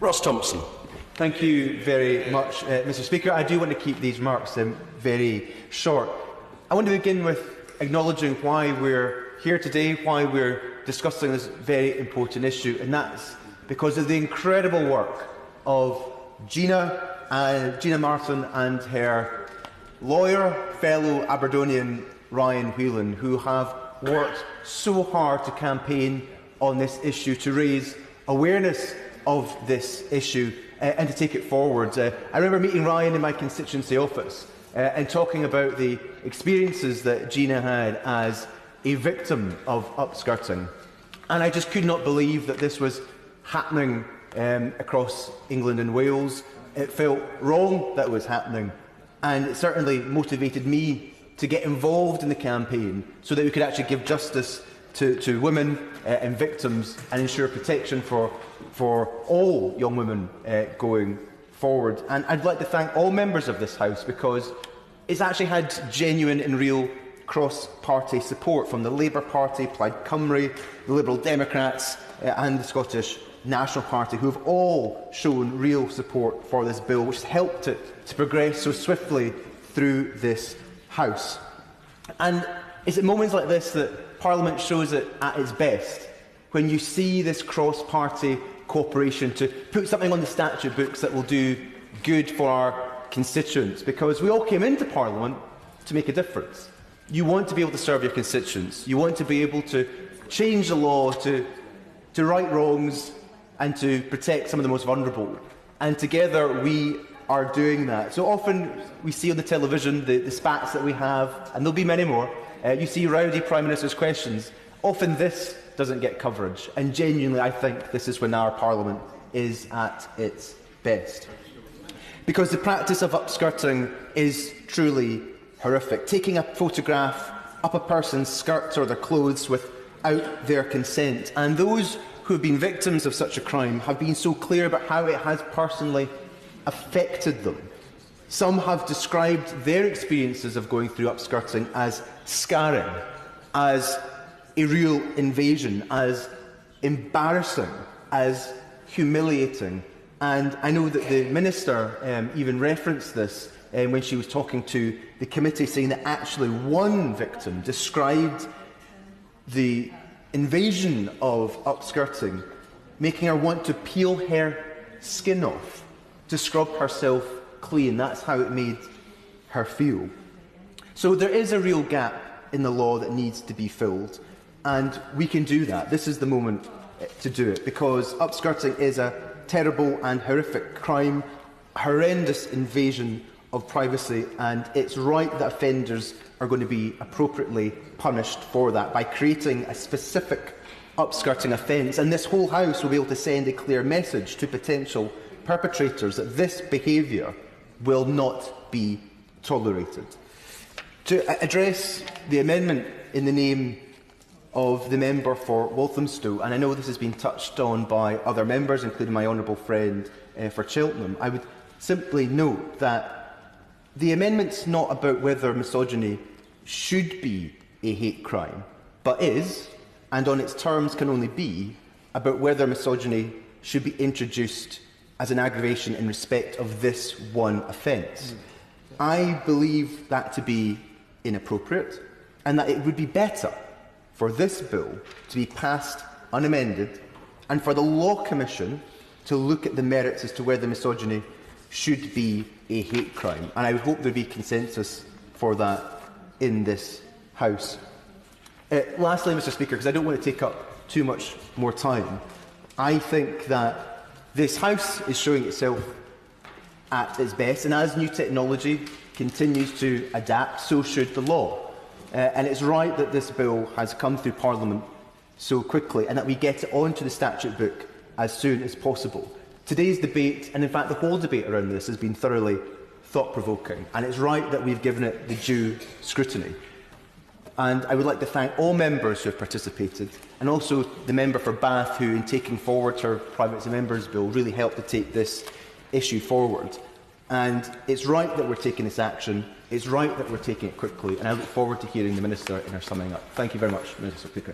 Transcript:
Thomson. Thank you very much, Mr Speaker. I do want to keep these remarks very short. I want to begin with acknowledging why we're here today, why we're discussing this very important issue, and that's because of the incredible work of Gina Martin and her lawyer, fellow Aberdonian Ryan Whelan, who have worked so hard to campaign on this issue, to raise awareness of this issue and to take it forward. I remember meeting Ryan in my constituency office and talking about the experiences that Gina had as a victim of upskirting. And I just could not believe that this was happening across England and Wales. It felt wrong that it was happening, and it certainly motivated me to get involved in the campaign so that we could actually give justice to women and victims and ensure protection for all young women going forward. And I'd like to thank all members of this House, because it's actually had genuine and real cross-party support from the Labour Party, Plaid Cymru, the Liberal Democrats and the Scottish National Party, who have all shown real support for this bill, which has helped it to progress so swiftly through this House. And it's at moments like this that Parliament shows it at its best, when you see this cross-party cooperation to put something on the statute books that will do good for our constituents, because we all came into Parliament to make a difference. You want to be able to serve your constituents. You want to be able to change the law, to right wrongs and to protect some of the most vulnerable. And together we are doing that. So often we see on the television the spats that we have, and there'll be many more. You see rowdy Prime Minister's questions. Often this doesn't get coverage, and genuinely I think this is when our Parliament is at its best. Because the practice of upskirting is truly horrific. Taking a photograph up a person's skirt or their clothes without their consent. And those who have been victims of such a crime have been so clear about how it has personally affected them. Some have described their experiences of going through upskirting as scarring, as a real invasion, as embarrassing, as humiliating. And I know that the Minister even referenced this when she was talking to the committee, saying that actually one victim described the invasion of upskirting making her want to peel her skin off, to scrub herself clean. That's how it made her feel. So there is a real gap in the law that needs to be filled, and we can do that. This is the moment to do it, because upskirting is a terrible and horrific crime, horrendous invasion of privacy, and it's right that offenders are going to be appropriately punished for that by creating a specific upskirting offence. And this whole House will be able to send a clear message to potential perpetrators that this behaviour will not be tolerated. To address the amendment in the name of the member for Walthamstow, and I know this has been touched on by other members, including my honourable friend for Cheltenham, I would simply note that the amendment's not about whether misogyny should be a hate crime, but is, and on its terms can only be, about whether misogyny should be introduced as an aggravation in respect of this one offence. I believe that to be inappropriate, and that it would be better for this bill to be passed unamended, and for the Law Commission to look at the merits as to whether misogyny should be a hate crime. And I would hope there would be consensus for that in this House. Lastly, Mr Speaker, because I don't want to take up too much more time, I think that this House is showing itself at its best, and as new technology continues to adapt, so should the law. And it's right that this bill has come through Parliament so quickly, and that we get it onto the statute book as soon as possible. Today's debate, and in fact the whole debate around this, has been thoroughly thought-provoking, and it's right that we've given it the due scrutiny. And I would like to thank all members who have participated, and also the member for Bath, who, in taking forward her private members bill, really helped to take this issue forward. And it's right that we're taking this action. It's right that we're taking it quickly, and I look forward to hearing the Minister in her summing up. Thank you very much, Mr Speaker.